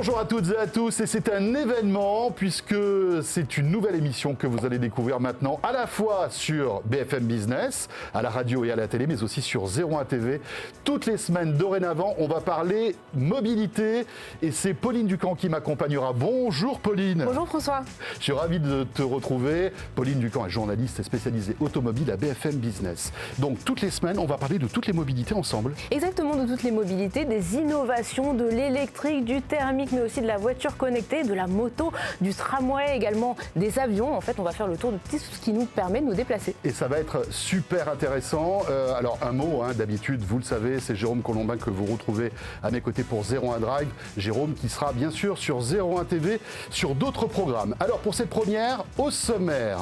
Bonjour à toutes et à tous, et c'est un événement puisque c'est une nouvelle émission que vous allez découvrir maintenant à la fois sur BFM Business, à la radio et à la télé, mais aussi sur 01 TV. Toutes les semaines dorénavant, on va parler mobilité et c'est Pauline Ducamp qui m'accompagnera. Bonjour Pauline. Bonjour François. Je suis ravi de te retrouver. Pauline Ducamp est journaliste et spécialisée automobile à BFM Business. Donc toutes les semaines, on va parler de toutes les mobilités ensemble. Exactement, de toutes les mobilités, des innovations, de l'électrique, du thermique, mais aussi de la voiture connectée, de la moto, du tramway, également des avions. En fait, on va faire le tour de tout ce qui nous permet de nous déplacer. Et ça va être super intéressant. Alors un mot, d'habitude, vous le savez, c'est Jérôme Colombin que vous retrouvez à mes côtés pour 01 Drive. Jérôme qui sera bien sûr sur 01 TV, sur d'autres programmes. Alors pour cette première, au sommaire.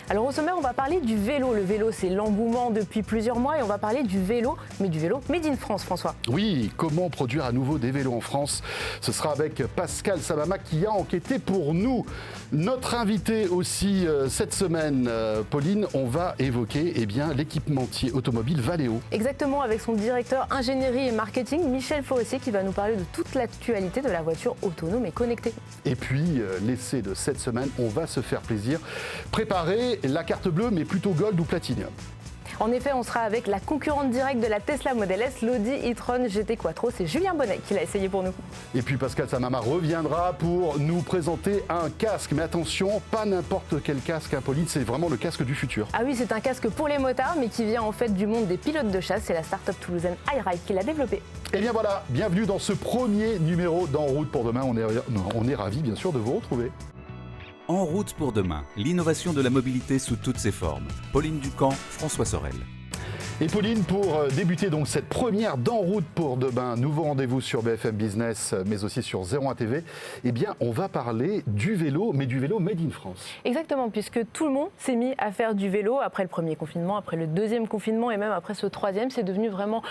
Alors au sommaire, on va parler du vélo. Le vélo, c'est l'engouement depuis plusieurs mois et on va parler du vélo, mais du vélo made in France, François. Oui, comment produire à nouveau des vélos en France? Ce sera avec Pascal Samama qui a enquêté pour nous. Notre invité aussi cette semaine, Pauline, on va évoquer l'équipementier automobile Valeo. Exactement, avec son directeur ingénierie et marketing, Michel Forestier, qui va nous parler de toute l'actualité de la voiture autonome et connectée. Et puis, l'essai de cette semaine, on va se faire plaisir. Préparer la carte bleue, mais plutôt gold ou platinum. En effet, on sera avec la concurrente directe de la Tesla Model S, l'Audi e-tron GT Quattro. C'est Julien Bonnet qui l'a essayé pour nous. Et puis Pascal Samama reviendra pour nous présenter un casque. Mais attention, pas n'importe quel casque, Pauline, c'est vraiment le casque du futur. Ah oui, c'est un casque pour les motards, mais qui vient en fait du monde des pilotes de chasse. C'est la start-up toulousaine iRide qui l'a développé. Et bien voilà, bienvenue dans ce premier numéro d'En route pour demain. On est ravis, bien sûr, de vous retrouver. En route pour demain, l'innovation de la mobilité sous toutes ses formes. Pauline Ducamp, François Sorel. Et Pauline, pour débuter donc cette première d'En route pour demain, nouveau rendez-vous sur BFM Business, mais aussi sur 01 TV, on va parler du vélo, mais du vélo made in France. Exactement, puisque tout le monde s'est mis à faire du vélo après le premier confinement, après le deuxième confinement et même après ce troisième. C'est devenu vraiment...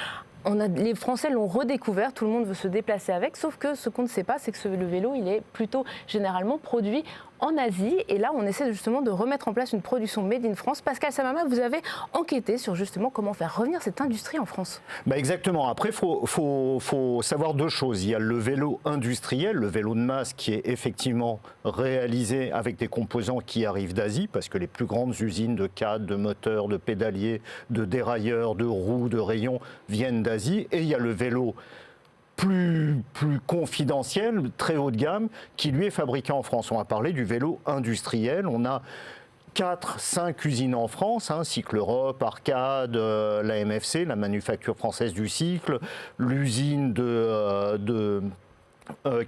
les Français l'ont redécouvert, tout le monde veut se déplacer avec, sauf que ce qu'on ne sait pas, c'est que le vélo, il est plutôt généralement produit en Asie. Et là, on essaie justement de remettre en place une production made in France. Pascal Samama, vous avez enquêté sur justement comment faire revenir cette industrie en France. Exactement. Après, il faut savoir deux choses. Il y a le vélo industriel, le vélo de masse qui est effectivement réalisé avec des composants qui arrivent d'Asie, parce que les plus grandes usines de cadres, de moteurs, de pédaliers, de dérailleurs, de roues, de rayons viennent d'Asie. Et il y a le vélo plus confidentiel, très haut de gamme, qui lui est fabriqué en France. On va parler du vélo industriel. On a 4-5 usines en France, Cycle Europe, Arcade, la MFC, la Manufacture Française du Cycle, l'usine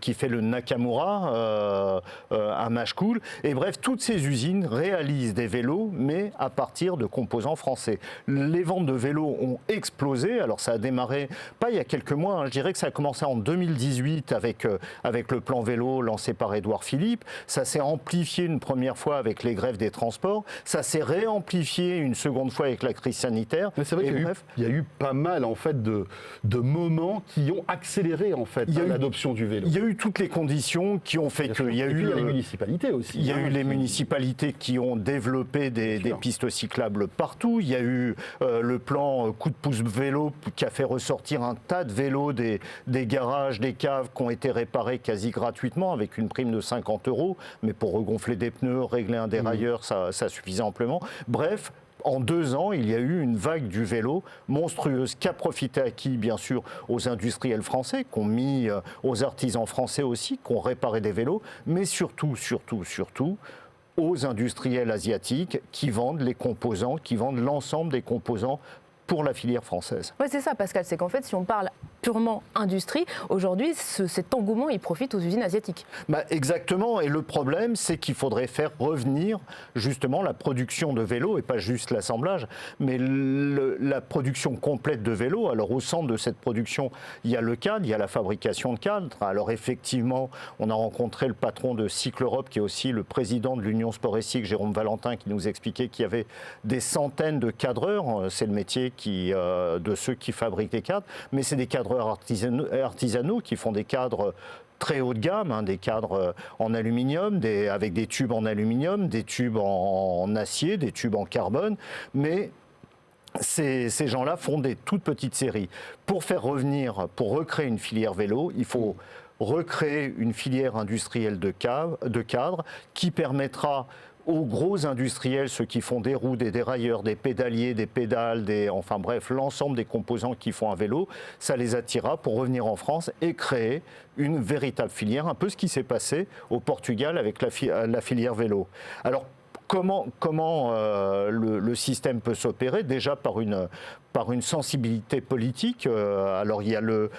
qui fait le Nakamura à Machecoul. Et bref, toutes ces usines réalisent des vélos, mais à partir de composants français. Les ventes de vélos ont explosé. Alors ça a démarré, pas il y a quelques mois, je dirais que ça a commencé en 2018 avec le plan vélo lancé par Édouard Philippe. Ça s'est amplifié une première fois avec les grèves des transports. Ça s'est réamplifié une seconde fois avec la crise sanitaire. Mais c'est vrai qu'il y a eu pas mal en fait, de moments qui ont accéléré en fait, l'adoption du vélo. Il y a eu toutes les conditions qui ont fait qu'il y a eu... les municipalités aussi. Il y a eu les municipalités qui ont développé des pistes cyclables partout. Il y a eu le plan coup de pouce vélo qui a fait ressortir un tas de vélos des garages, des caves qui ont été réparés quasi gratuitement avec une prime de 50 €. Mais pour regonfler des pneus, régler un dérailleur, ça suffisait amplement. Bref, en 2 ans, il y a eu une vague du vélo monstrueuse qui a profité à qui, bien sûr, aux industriels français, qui ont mis aux artisans français aussi, qui ont réparé des vélos, mais surtout, aux industriels asiatiques qui vendent les composants, qui vendent l'ensemble des composants pour la filière française. Oui, c'est ça, Pascal. C'est qu'en fait, si on parle purement industrie, aujourd'hui, cet engouement, il profite aux usines asiatiques. Exactement. Et le problème, c'est qu'il faudrait faire revenir justement la production de vélos, et pas juste l'assemblage, mais la production complète de vélos. Alors, au centre de cette production, il y a le cadre, il y a la fabrication de cadres. Alors, effectivement, on a rencontré le patron de Cycle Europe, qui est aussi le président de l'Union Sport et Cycle, Jérôme Valentin, qui nous expliquait qu'il y avait des centaines de cadreurs. C'est le métier de ceux qui fabriquent des cadres, mais c'est des cadreurs artisanaux qui font des cadres très haut de gamme, des cadres en aluminium, avec des tubes en aluminium, des tubes en acier, des tubes en carbone, mais ces gens-là font des toutes petites séries. Pour faire revenir, pour recréer une filière vélo, il faut recréer une filière industrielle de cadres qui permettra aux gros industriels, ceux qui font des roues, des dérailleurs, des pédaliers, des pédales, enfin bref, l'ensemble des composants qui font un vélo, ça les attirera pour revenir en France et créer une véritable filière, un peu ce qui s'est passé au Portugal avec la filière vélo. Alors, Comment le système peut s'opérer? Déjà par une sensibilité politique. Alors il y a le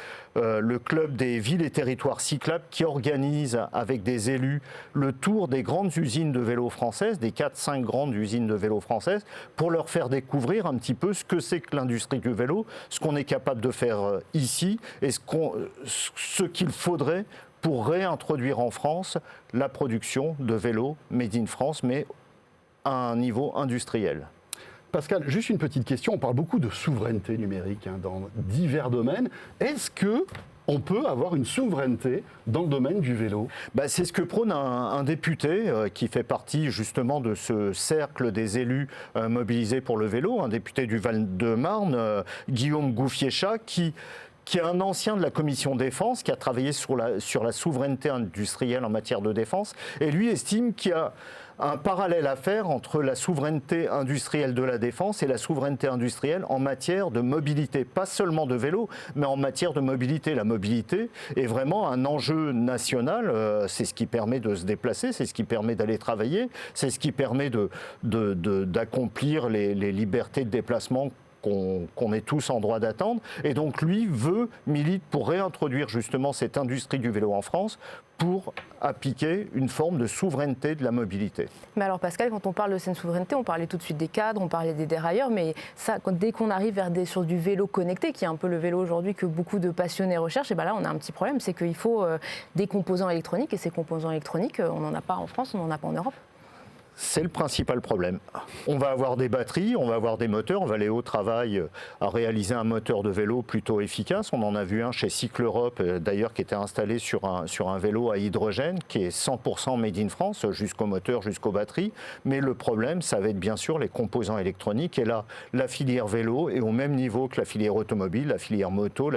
club des villes et territoires cyclables qui organise avec des élus le tour des grandes usines de vélos françaises, des 4-5 grandes usines de vélos françaises, pour leur faire découvrir un petit peu ce que c'est que l'industrie du vélo, ce qu'on est capable de faire ici et ce qu'il faudrait pour réintroduire en France la production de vélos made in France, mais à un niveau industriel. Pascal, juste une petite question. On parle beaucoup de souveraineté numérique dans divers domaines. Est-ce qu'on peut avoir une souveraineté dans le domaine du vélo? C'est ce que prône un député qui fait partie justement de ce cercle des élus mobilisés pour le vélo, un député du Val-de-Marne, Guillaume Gouffier-Cha, qui est un ancien de la commission défense, qui a travaillé sur la souveraineté industrielle en matière de défense, et lui estime qu'il y a un parallèle à faire entre la souveraineté industrielle de la défense et la souveraineté industrielle en matière de mobilité, pas seulement de vélo, mais en matière de mobilité. La mobilité est vraiment un enjeu national, c'est ce qui permet de se déplacer, c'est ce qui permet d'aller travailler, c'est ce qui permet d'accomplir les libertés de déplacement qu'on est tous en droit d'attendre. Et donc lui milite pour réintroduire justement cette industrie du vélo en France pour appliquer une forme de souveraineté de la mobilité. Mais alors Pascal, quand on parle de cette souveraineté, on parlait tout de suite des cadres, on parlait des dérailleurs, mais ça, dès qu'on arrive sur du vélo connecté, qui est un peu le vélo aujourd'hui que beaucoup de passionnés recherchent, et là on a un petit problème, c'est qu'il faut des composants électroniques, et ces composants électroniques, on n'en a pas en France, on n'en a pas en Europe. C'est le principal problème. On va avoir des batteries, on va avoir des moteurs, on va aller au travail à réaliser un moteur de vélo plutôt efficace. On en a vu un chez Cycle Europe, d'ailleurs, qui était installé sur un vélo à hydrogène, qui est 100% made in France, jusqu'au moteur, jusqu'aux batteries. Mais le problème, ça va être bien sûr les composants électroniques. Et là, la filière vélo est au même niveau que la filière automobile, la filière moto,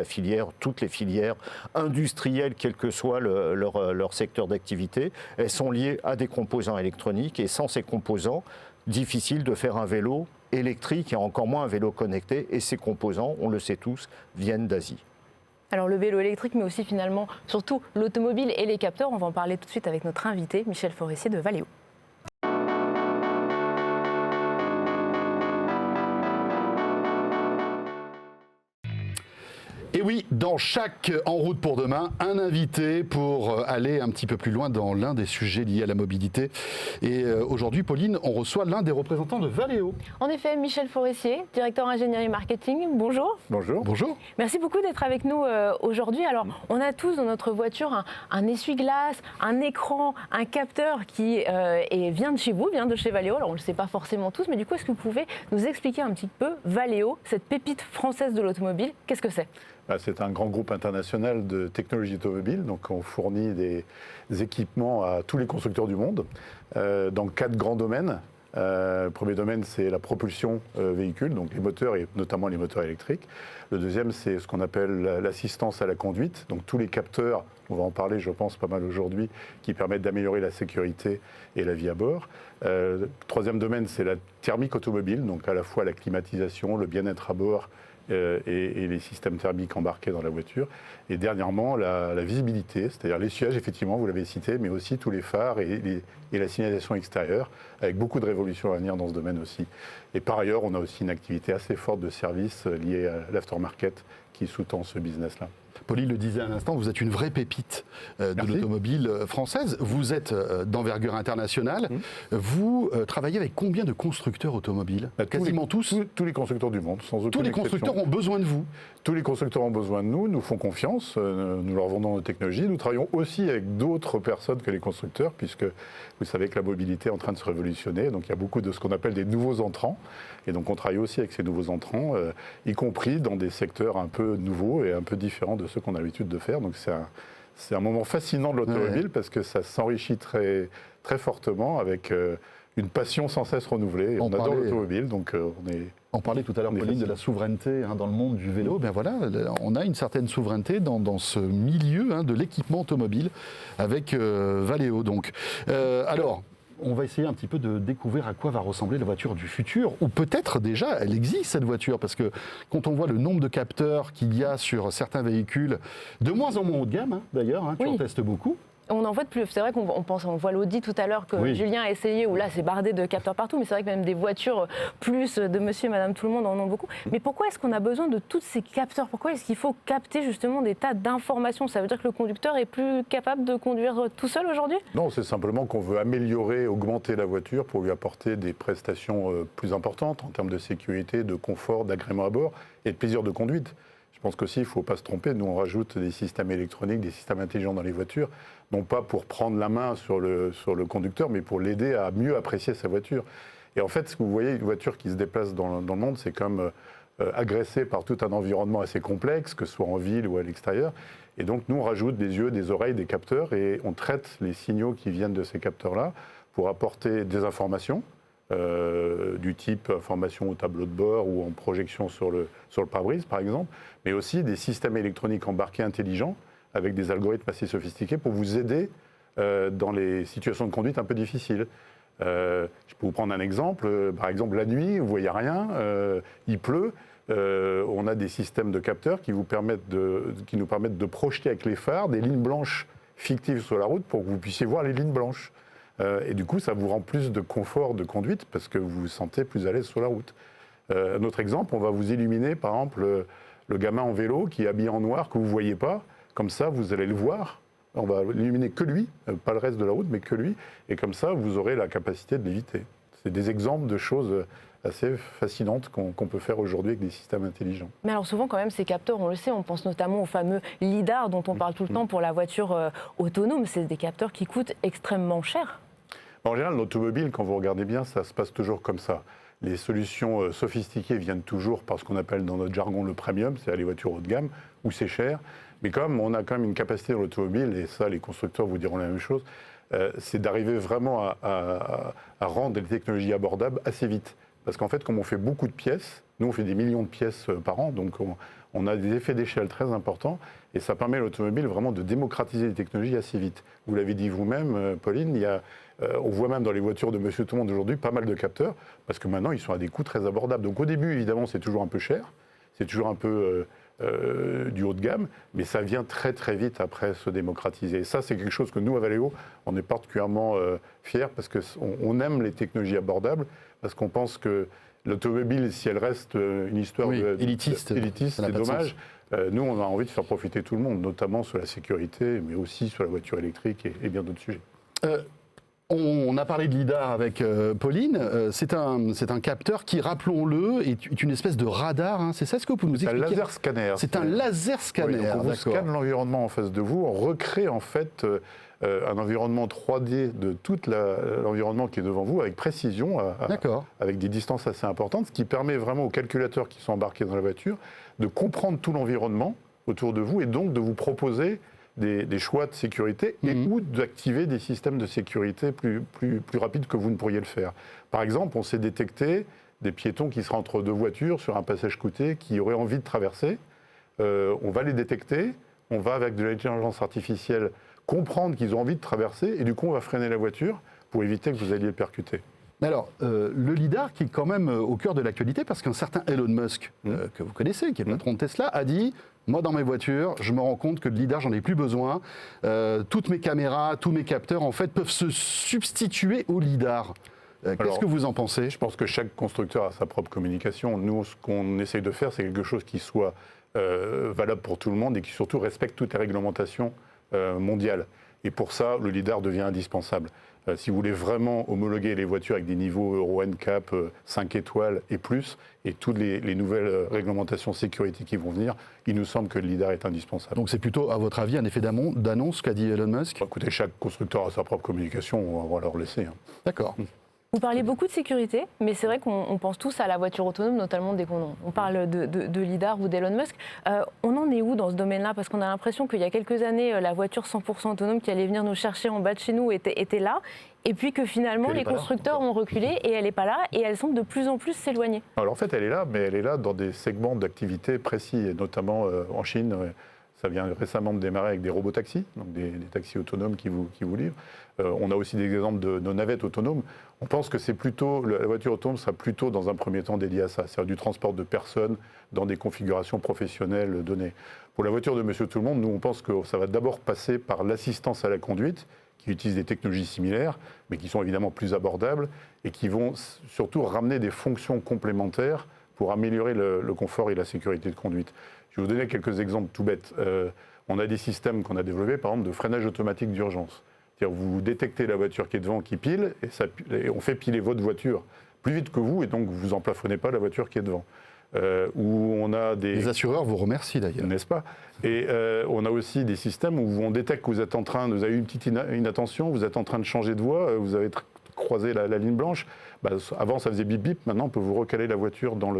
toutes les filières industrielles, quel que soit leur secteur d'activité. Elles sont liées à des composants électroniques, et sans ces composants, difficile de faire un vélo électrique et encore moins un vélo connecté. Et ces composants, on le sait tous, viennent d'Asie. Alors le vélo électrique, mais aussi finalement, surtout l'automobile et les capteurs. On va en parler tout de suite avec notre invité, Michel Forissier de Valeo. Et oui, dans chaque En route pour demain, un invité pour aller un petit peu plus loin dans l'un des sujets liés à la mobilité. Et aujourd'hui, Pauline, on reçoit l'un des représentants de Valeo. En effet, Michel Forissier, directeur ingénierie marketing. Bonjour. Bonjour. Bonjour. Merci beaucoup d'être avec nous aujourd'hui. Alors, on a tous dans notre voiture un essuie-glace, un écran, un capteur qui vient de chez vous, vient de chez Valeo. Alors, on ne le sait pas forcément tous, mais du coup, est-ce que vous pouvez nous expliquer un petit peu Valeo, cette pépite française de l'automobile? Qu'est-ce que c'est? C'est un grand groupe international de technologie automobile, donc on fournit des équipements à tous les constructeurs du monde dans 4 grands domaines. Le premier domaine, c'est la propulsion véhicule, donc les moteurs et notamment les moteurs électriques. Le deuxième, c'est ce qu'on appelle l'assistance à la conduite, donc tous les capteurs, on va en parler je pense pas mal aujourd'hui, qui permettent d'améliorer la sécurité et la vie à bord. Le troisième domaine, c'est la thermique automobile, donc à la fois la climatisation, le bien-être à bord, et les systèmes thermiques embarqués dans la voiture. Et dernièrement, la visibilité, c'est-à-dire l'essuyage, effectivement, vous l'avez cité, mais aussi tous les phares et la signalisation extérieure, avec beaucoup de révolutions à venir dans ce domaine aussi. Et par ailleurs, on a aussi une activité assez forte de services liée à l'aftermarket qui sous-tend ce business-là. Pauline le disait à l'instant, vous êtes une vraie pépite de l'automobile française. Vous êtes d'envergure internationale. Vous travaillez avec combien de constructeurs automobiles? Quasiment tous. Tous les constructeurs du monde, sans aucune Tous les exception. constructeurs ont besoin de vous. Tous les constructeurs ont besoin de nous, nous font confiance, nous leur vendons nos technologies. Nous travaillons aussi avec d'autres personnes que les constructeurs, puisque vous savez que la mobilité est en train de se révolutionner. Donc il y a beaucoup de ce qu'on appelle des nouveaux entrants. Et donc on travaille aussi avec ces nouveaux entrants, y compris dans des secteurs un peu nouveaux et un peu différents de ceux qu'on a l'habitude de faire. Donc c'est un moment fascinant de l'automobile parce que ça s'enrichit très, très fortement avec une passion sans cesse renouvelée. Et on adore l'automobile, donc on est... On parlait tout à l'heure, Pauline, de la souveraineté dans le monde du vélo. Ben voilà, on a une certaine souveraineté dans ce milieu de l'équipement automobile avec Valeo. Donc, alors, on va essayer un petit peu de découvrir à quoi va ressembler la voiture du futur, ou peut-être déjà, elle existe cette voiture, parce que quand on voit le nombre de capteurs qu'il y a sur certains véhicules, de moins en moins haut de gamme, d'ailleurs, tu en testes beaucoup. On en voit de plus. C'est vrai on voit l'Audi tout à l'heure que Julien a essayé, où là c'est bardé de capteurs partout, mais c'est vrai que même des voitures plus de monsieur et madame tout le monde en ont beaucoup. Mais pourquoi est-ce qu'on a besoin de tous ces capteurs? Pourquoi est-ce qu'il faut capter justement des tas d'informations? Ça veut dire que le conducteur est plus capable de conduire tout seul aujourd'hui? Non, c'est simplement qu'on veut améliorer, augmenter la voiture pour lui apporter des prestations plus importantes en termes de sécurité, de confort, d'agrément à bord et de plaisir de conduite. Je pense qu'aussi, il ne faut pas se tromper. Nous, on rajoute des systèmes électroniques, des systèmes intelligents dans les voitures, non pas pour prendre la main sur le conducteur, mais pour l'aider à mieux apprécier sa voiture. Et en fait, ce que vous voyez, une voiture qui se déplace dans le monde, c'est comme agressée par tout un environnement assez complexe, que ce soit en ville ou à l'extérieur. Et donc, nous, on rajoute des yeux, des oreilles, des capteurs, et on traite les signaux qui viennent de ces capteurs-là pour apporter des informations, du type information au tableau de bord ou en projection sur le pare-brise, par exemple, mais aussi des systèmes électroniques embarqués intelligents avec des algorithmes assez sophistiqués pour vous aider dans les situations de conduite un peu difficiles. Je peux vous prendre un exemple. Par exemple, la nuit, vous ne voyez rien, il pleut. On a des systèmes de capteurs qui nous permettent de projeter avec les phares des lignes blanches fictives sur la route pour que vous puissiez voir les lignes blanches. Et du coup, ça vous rend plus de confort de conduite parce que vous vous sentez plus à l'aise sur la route. Un autre exemple, on va vous illuminer, par exemple, le gamin en vélo qui est habillé en noir que vous ne voyez pas. Comme ça, vous allez le voir. On va illuminer que lui, pas le reste de la route, mais que lui. Et comme ça, vous aurez la capacité de l'éviter. C'est des exemples de choses assez fascinantes qu'on peut faire aujourd'hui avec des systèmes intelligents. Mais alors souvent quand même ces capteurs, on le sait, on pense notamment au fameux lidar dont on parle tout le temps pour la voiture autonome. C'est des capteurs qui coûtent extrêmement cher. En général, l'automobile, quand vous regardez bien, ça se passe toujours comme ça. Les solutions sophistiquées viennent toujours par ce qu'on appelle dans notre jargon le premium, c'est-à-dire les voitures haut de gamme, où c'est cher. Mais comme on a quand même une capacité dans l'automobile, et ça les constructeurs vous diront la même chose, c'est d'arriver vraiment à rendre les technologies abordables assez vite. Parce qu'en fait, comme on fait beaucoup de pièces, nous on fait des millions de pièces par an, donc on a des effets d'échelle très importants, et ça permet à l'automobile vraiment de démocratiser les technologies assez vite. Vous l'avez dit vous-même, Pauline, on voit même dans les voitures de Monsieur Tout-le-Monde aujourd'hui pas mal de capteurs, parce que maintenant ils sont à des coûts très abordables. Donc au début, évidemment, c'est toujours un peu cher, c'est toujours un peu du haut de gamme, mais ça vient très très vite après se démocratiser. Et ça, c'est quelque chose que nous, à Valeo, on est particulièrement fiers, parce qu'on aime les technologies abordables, parce qu'on pense que l'automobile, si elle reste une histoire élitiste, c'est dommage. Nous, on a envie de faire profiter tout le monde, notamment sur la sécurité, mais aussi sur la voiture électrique et bien d'autres sujets. On a parlé de lidar avec Pauline. C'est un capteur qui, rappelons-le, est une espèce de radar. C'est ça ce que vous pouvez nous expliquer? C'est un laser scanner. C'est un laser scanner. Oui, donc on vous scanne l'environnement en face de vous. On recrée en fait un environnement 3D de tout l'environnement qui est devant vous avec précision, avec des distances assez importantes, ce qui permet vraiment aux calculateurs qui sont embarqués dans la voiture de comprendre tout l'environnement autour de vous et donc de vous proposer des choix de sécurité et ou d'activer des systèmes de sécurité plus rapides que vous ne pourriez le faire. Par exemple, on sait détecter des piétons qui seraient entre deux voitures sur un passage côté qui auraient envie de traverser. On va les détecter, on va avec de l'intelligence artificielle comprendre qu'ils ont envie de traverser et du coup on va freiner la voiture pour éviter que vous alliez le percuter. Alors, le lidar qui est quand même au cœur de l'actualité parce qu'un certain Elon Musk, que vous connaissez, qui est le patron de Tesla, a dit « Moi, dans mes voitures, je me rends compte que le lidar, j'en ai plus besoin. Toutes mes caméras, tous mes capteurs, en fait, peuvent se substituer au lidar. » Qu'est-ce que vous en pensez? Je pense que chaque constructeur a sa propre communication. Nous, ce qu'on essaye de faire, c'est quelque chose qui soit valable pour tout le monde et qui surtout respecte toutes les réglementations mondiales. Et pour ça, le lidar devient indispensable. Si vous voulez vraiment homologuer les voitures avec des niveaux Euro NCAP 5 étoiles et plus, et toutes les nouvelles réglementations sécurité qui vont venir, il nous semble que le lidar est indispensable. Donc c'est plutôt, à votre avis, un effet d'annonce qu'a dit Elon Musk? Écoutez, chaque constructeur a sa propre communication, on va leur laisser. D'accord. Vous parlez beaucoup de sécurité, mais c'est vrai qu'on pense tous à la voiture autonome, notamment dès qu'on parle de lidar ou d'Elon Musk. On en est où dans ce domaine-là? Parce qu'on a l'impression qu'il y a quelques années, la voiture 100% autonome qui allait venir nous chercher en bas de chez nous était là. et puis que finalement Puis elle est les pas là, constructeurs encore. ont reculé et elle n'est pas là et elles semblent de plus en plus s'éloigner. Alors en fait, elle est là, mais elle est là dans des segments d'activité précis, et notamment en Chine. Ça vient récemment de démarrer avec des robotaxis, donc des taxis autonomes qui vous livrent. On a aussi des exemples de nos navettes autonomes. On pense que c'est plutôt, la voiture autonome sera plutôt dans un premier temps dédiée à ça, c'est-à-dire du transport de personnes dans des configurations professionnelles données. Pour la voiture de Monsieur Tout le Monde, nous on pense que ça va d'abord passer par l'assistance à la conduite, qui utilisent des technologies similaires, mais qui sont évidemment plus abordables et qui vont surtout ramener des fonctions complémentaires pour améliorer le confort et la sécurité de conduite. Je vais vous donner quelques exemples tout bêtes. On a des systèmes qu'on a développés, par exemple, de freinage automatique d'urgence. C'est-à-dire vous détectez la voiture qui est devant, qui pile, et on fait piler votre voiture plus vite que vous, et donc vous emplafonnez pas la voiture qui est devant. Où on a des... Les assureurs vous remercient d'ailleurs. N'est-ce pas? Et on a aussi des systèmes où on détecte que vous êtes en train, vous avez eu une petite inattention, vous êtes en train de changer de voie, vous avez croisé la ligne blanche. Avant, ça faisait bip bip, maintenant on peut vous recaler la voiture dans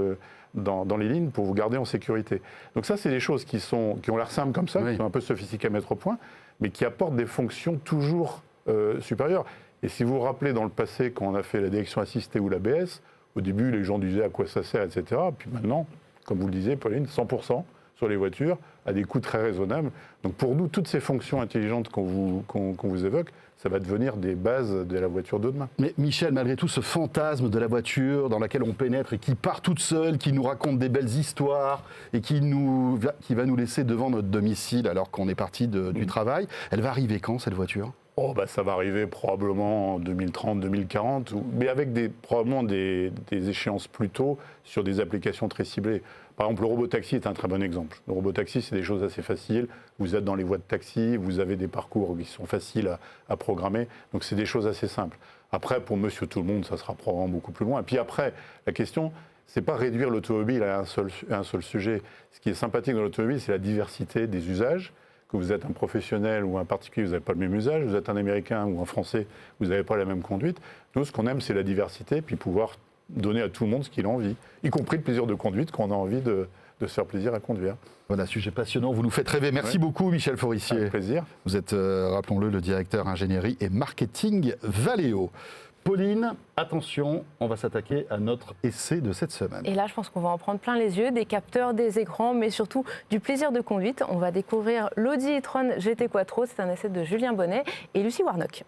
les lignes pour vous garder en sécurité. Donc ça, c'est des choses qui ont l'air simples comme ça, Oui. qui sont un peu sophistiquées à mettre au point, mais qui apportent des fonctions toujours supérieures. Et si vous vous rappelez dans le passé, quand on a fait la direction assistée ou l'ABS, au début, les gens disaient à quoi ça sert, etc. Puis maintenant, comme vous le disiez, Pauline, 100% sur les voitures, à des coûts très raisonnables. Donc pour nous, toutes ces fonctions intelligentes qu'on vous évoque, ça va devenir des bases de la voiture de demain. Mais Michel, malgré tout ce fantasme de la voiture dans laquelle on pénètre et qui part toute seule, qui nous raconte des belles histoires et qui va nous laisser devant notre domicile alors qu'on est parti du travail, elle va arriver quand cette voiture ? Ça va arriver probablement en 2030, 2040, mais avec probablement des échéances plus tôt sur des applications très ciblées. Par exemple, le robotaxi est un très bon exemple. Le robotaxi, c'est des choses assez faciles. Vous êtes dans les voies de taxi, vous avez des parcours qui sont faciles à programmer. Donc, c'est des choses assez simples. Après, pour Monsieur Tout le Monde, ça sera probablement beaucoup plus loin. Et puis après, la question, c'est pas réduire l'automobile à un seul sujet. Ce qui est sympathique dans l'automobile, c'est la diversité des usages. Que vous êtes un professionnel ou un particulier, vous n'avez pas le même usage. Vous êtes un Américain ou un Français, vous n'avez pas la même conduite. Nous, ce qu'on aime, c'est la diversité, puis pouvoir donner à tout le monde ce qu'il a envie, y compris le plaisir de conduite quand on a envie de se faire plaisir à conduire. Voilà, sujet passionnant, vous nous faites rêver. Merci beaucoup Michel Forissier. Avec plaisir. Vous êtes, rappelons-le, le directeur ingénierie et marketing Valeo. Pauline, attention, on va s'attaquer à notre essai de cette semaine. Et là, je pense qu'on va en prendre plein les yeux, des capteurs, des écrans, mais surtout du plaisir de conduite. On va découvrir l'Audi e-tron GT Quattro. C'est un essai de Julien Bonnet et Lucie Warnock.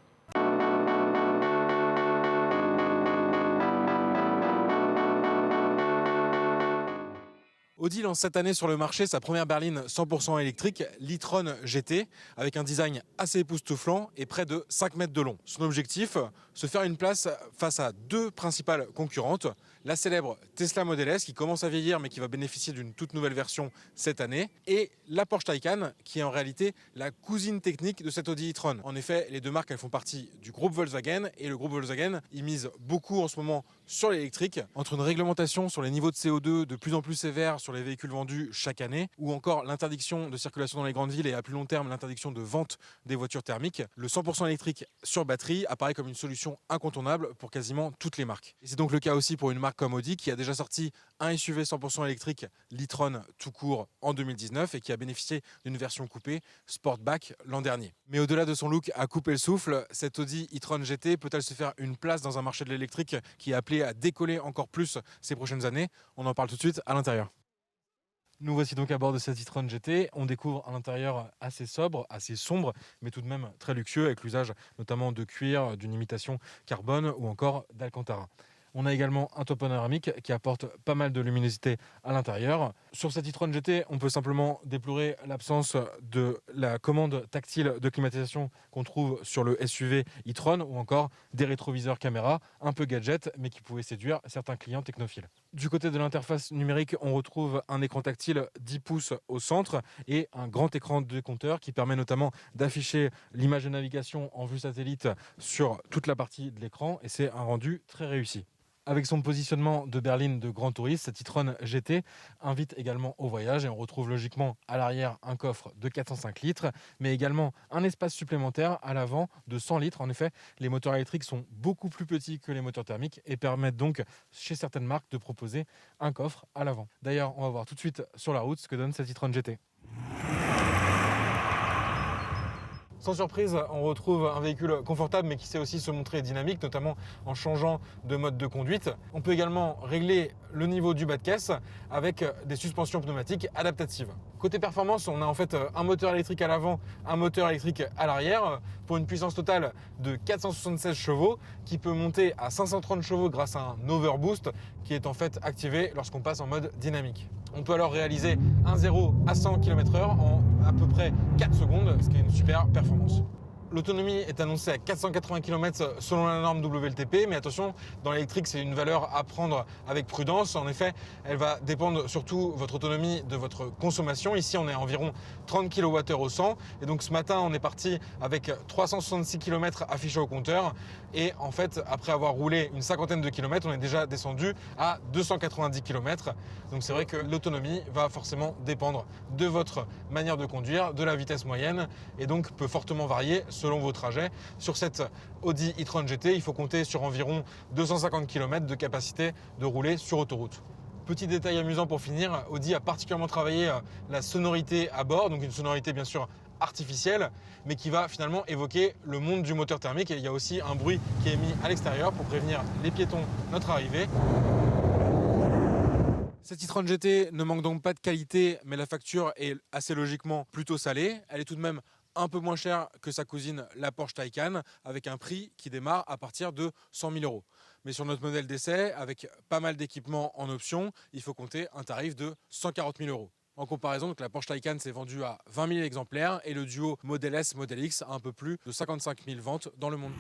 Audi lance cette année sur le marché sa première berline 100% électrique, l'e-tron GT, avec un design assez époustouflant et près de 5 mètres de long. Son objectif, se faire une place face à deux principales concurrentes, la célèbre Tesla Model S qui commence à vieillir mais qui va bénéficier d'une toute nouvelle version cette année, et la Porsche Taycan qui est en réalité la cousine technique de cette Audi e-tron. En effet, les deux marques elles font partie du groupe Volkswagen, et le groupe Volkswagen il mise beaucoup en ce moment sur l'électrique, entre une réglementation sur les niveaux de CO2 de plus en plus sévère sur les véhicules vendus chaque année, ou encore l'interdiction de circulation dans les grandes villes et à plus long terme l'interdiction de vente des voitures thermiques. Le 100% électrique sur batterie apparaît comme une solution incontournable pour quasiment toutes les marques. Et c'est donc le cas aussi pour une marque comme Audi qui a déjà sorti un SUV 100% électrique, l'e-tron tout court, en 2019 et qui a bénéficié d'une version coupée Sportback l'an dernier. Mais au-delà de son look à couper le souffle, cette Audi e-tron GT peut-elle se faire une place dans un marché de l'électrique qui est appelé à décoller encore plus ces prochaines années? On en parle tout de suite à l'intérieur. Nous voici donc à bord de cette e-tron GT. On découvre un intérieur assez sobre, assez sombre, mais tout de même très luxueux, avec l'usage notamment de cuir, d'une imitation carbone ou encore d'Alcantara. On a également un toit panoramique qui apporte pas mal de luminosité à l'intérieur. Sur cette e-tron GT, on peut simplement déplorer l'absence de la commande tactile de climatisation qu'on trouve sur le SUV e-tron, ou encore des rétroviseurs caméra, un peu gadget, mais qui pouvaient séduire certains clients technophiles. Du côté de l'interface numérique, on retrouve un écran tactile 10 pouces au centre et un grand écran de compteur qui permet notamment d'afficher l'image de navigation en vue satellite sur toute la partie de l'écran, et c'est un rendu très réussi. Avec son positionnement de berline de grand touriste, cette e-tron GT invite également au voyage, et on retrouve logiquement à l'arrière un coffre de 405 litres, mais également un espace supplémentaire à l'avant de 100 litres. En effet, les moteurs électriques sont beaucoup plus petits que les moteurs thermiques et permettent donc chez certaines marques de proposer un coffre à l'avant. D'ailleurs, on va voir tout de suite sur la route ce que donne cette e-tron GT. Sans surprise, on retrouve un véhicule confortable mais qui sait aussi se montrer dynamique, notamment en changeant de mode de conduite. On peut également régler le niveau du bas de caisse avec des suspensions pneumatiques adaptatives. Côté performance, on a en fait un moteur électrique à l'avant, un moteur électrique à l'arrière pour une puissance totale de 476 chevaux qui peut monter à 530 chevaux grâce à un overboost qui est en fait activé lorsqu'on passe en mode dynamique. On peut alors réaliser un 0 à 100 km/h en à peu près 4 secondes, ce qui est une super performance. L'autonomie est annoncée à 480 km selon la norme WLTP, mais attention, dans l'électrique, c'est une valeur à prendre avec prudence. En effet, elle va dépendre surtout votre autonomie de votre consommation. Ici, on est à environ 30 kWh au 100. Et donc ce matin, on est parti avec 366 km affichés au compteur. Et en fait, après avoir roulé une cinquantaine de kilomètres, on est déjà descendu à 290 km. Donc c'est vrai que l'autonomie va forcément dépendre de votre manière de conduire, de la vitesse moyenne, et donc peut fortement varier selon vos trajets. Sur cette Audi e-tron GT, il faut compter sur environ 250 km de capacité de rouler sur autoroute. Petit détail amusant pour finir, Audi a particulièrement travaillé la sonorité à bord, donc une sonorité bien sûr artificielle, mais qui va finalement évoquer le monde du moteur thermique. Et il y a aussi un bruit qui est mis à l'extérieur pour prévenir les piétons notre arrivée. Cette e-tron GT ne manque donc pas de qualité, mais la facture est assez logiquement plutôt salée. Elle est tout de même un peu moins chère que sa cousine, la Porsche Taycan, avec un prix qui démarre à partir de 100 000 €. Mais sur notre modèle d'essai, avec pas mal d'équipements en option, il faut compter un tarif de 140 000 €. En comparaison, donc, la Porsche Taycan s'est vendue à 20 000 exemplaires et le duo Model S, Model X a un peu plus de 55 000 ventes dans le monde.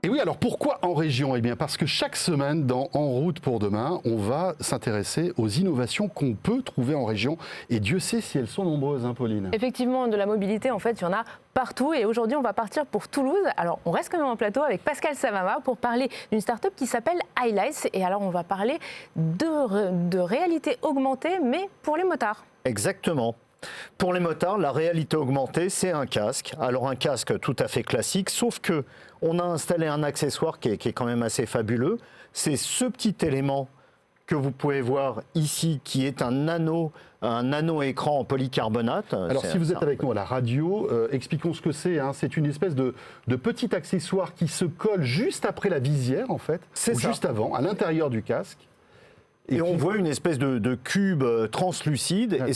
Et oui, alors pourquoi en région? Eh bien parce que chaque semaine dans En route pour demain, on va s'intéresser aux innovations qu'on peut trouver en région. Et Dieu sait si elles sont nombreuses, hein, Pauline. Effectivement, de la mobilité, en fait, il y en a partout. Et aujourd'hui, on va partir pour Toulouse. Alors, on reste quand même en plateau avec Pascal Savama pour parler d'une start-up qui s'appelle Highlights. Et alors, on va parler de réalité augmentée, mais pour les motards. Exactement. Pour les motards, la réalité augmentée, c'est un casque. Alors un casque tout à fait classique, sauf que on a installé un accessoire qui est quand même assez fabuleux. C'est ce petit élément que vous pouvez voir ici, qui est un nano écran en polycarbonate. Alors si vous êtes avec nous à la radio, expliquons ce que c'est. Hein. C'est une espèce de petit accessoire qui se colle juste après la visière, en fait, ou juste avant, à l'intérieur du casque. Et on voit une espèce de cube translucide. Et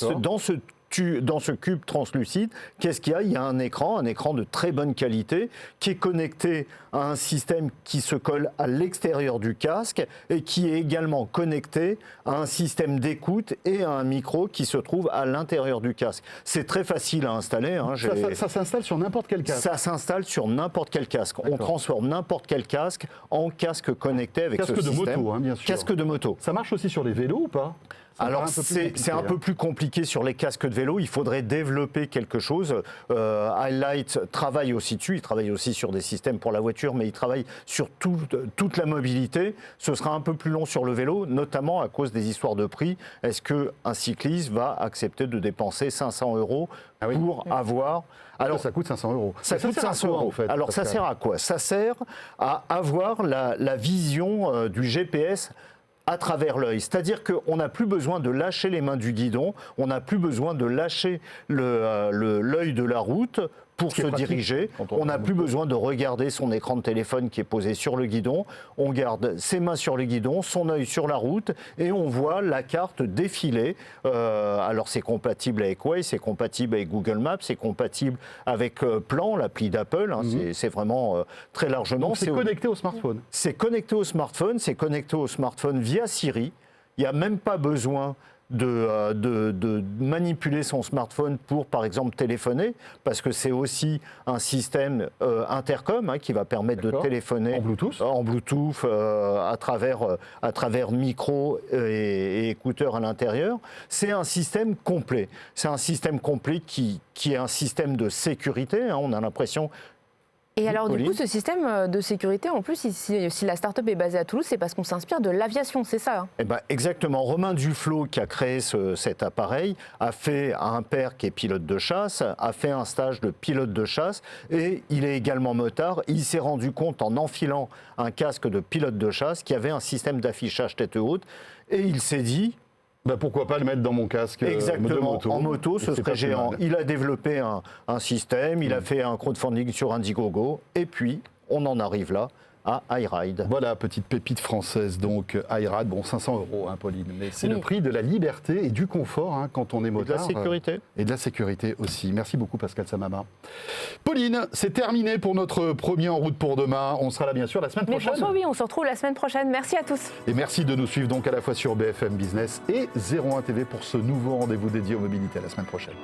dans ce cube translucide, qu'est-ce qu'il y a? Il y a un écran de très bonne qualité, qui est connecté à un système qui se colle à l'extérieur du casque et qui est également connecté à un système d'écoute et à un micro qui se trouve à l'intérieur du casque. C'est très facile à installer. Hein. Ça s'installe sur n'importe quel casque? Ça s'installe sur n'importe quel casque. On transforme n'importe quel casque en casque connecté avec ce système. Casque de moto, hein, bien sûr. Casque de moto. Ça marche aussi sur les vélos ou pas? Alors c'est un peu plus compliqué sur les casques de vélo, il faudrait développer quelque chose. Highlight travaille aussi dessus, il travaille aussi sur des systèmes pour la voiture, mais il travaille sur toute la mobilité. Ce sera un peu plus long sur le vélo, notamment à cause des histoires de prix. Est-ce qu'un cycliste va accepter de dépenser 500 € pour avoir... Alors, ça coûte 500 €. Ça coûte 500 € en fait. Alors ça sert à quoi? Ça sert à avoir la vision du GPS à travers l'œil. C'est-à-dire qu'on n'a plus besoin de lâcher les mains du guidon, on n'a plus besoin de lâcher l'œil de la route pour se diriger. On n'a plus besoin de regarder son écran de téléphone qui est posé sur le guidon. On garde ses mains sur le guidon, son œil sur la route et on voit la carte défiler. Alors c'est compatible avec Waze, c'est compatible avec Google Maps, c'est compatible avec Plan, l'appli d'Apple. Hein, c'est vraiment très largement. Donc c'est connecté au smartphone. C'est connecté au smartphone, via Siri. Il n'y a même pas besoin de manipuler son smartphone pour, par exemple, téléphoner, parce que c'est aussi un système intercom qui va permettre de téléphoner en Bluetooth à travers micro et écouteurs à l'intérieur. C'est un système complet. C'est un système complet qui est un système de sécurité. On a l'impression... Et alors, du Pauline. coup, ce système de sécurité, en plus, si la start-up est basée à Toulouse, c'est parce qu'on s'inspire de l'aviation, c'est ça, hein? Eh ben, exactement. Romain Duflot, qui a créé cet appareil, a fait un père qui est pilote de chasse, a fait un stage de pilote de chasse et il est également motard. Il s'est rendu compte en enfilant un casque de pilote de chasse qu'il y avait un système d'affichage tête haute et il s'est dit... Pourquoi pas le mettre dans mon casque Exactement, de moto. en moto, ce Et c'est serait pas plus géant. mal. Il a développé un système, il a fait un crowdfunding sur Indiegogo, et puis on en arrive là à iRide. Voilà, petite pépite française, donc iRide, bon 500 €, hein, Pauline, mais c'est Oui. le prix de la liberté et du confort hein, quand on est Et de la motard. sécurité. Et de la sécurité aussi. Merci beaucoup Pascal Samama. Pauline, c'est terminé pour notre premier En route pour demain. On sera là bien sûr la semaine Mais prochaine. François, oui, on se retrouve la semaine prochaine. Merci à tous. Et merci de nous suivre donc à la fois sur BFM Business et 01 TV pour ce nouveau rendez-vous dédié aux mobilités. À la semaine prochaine.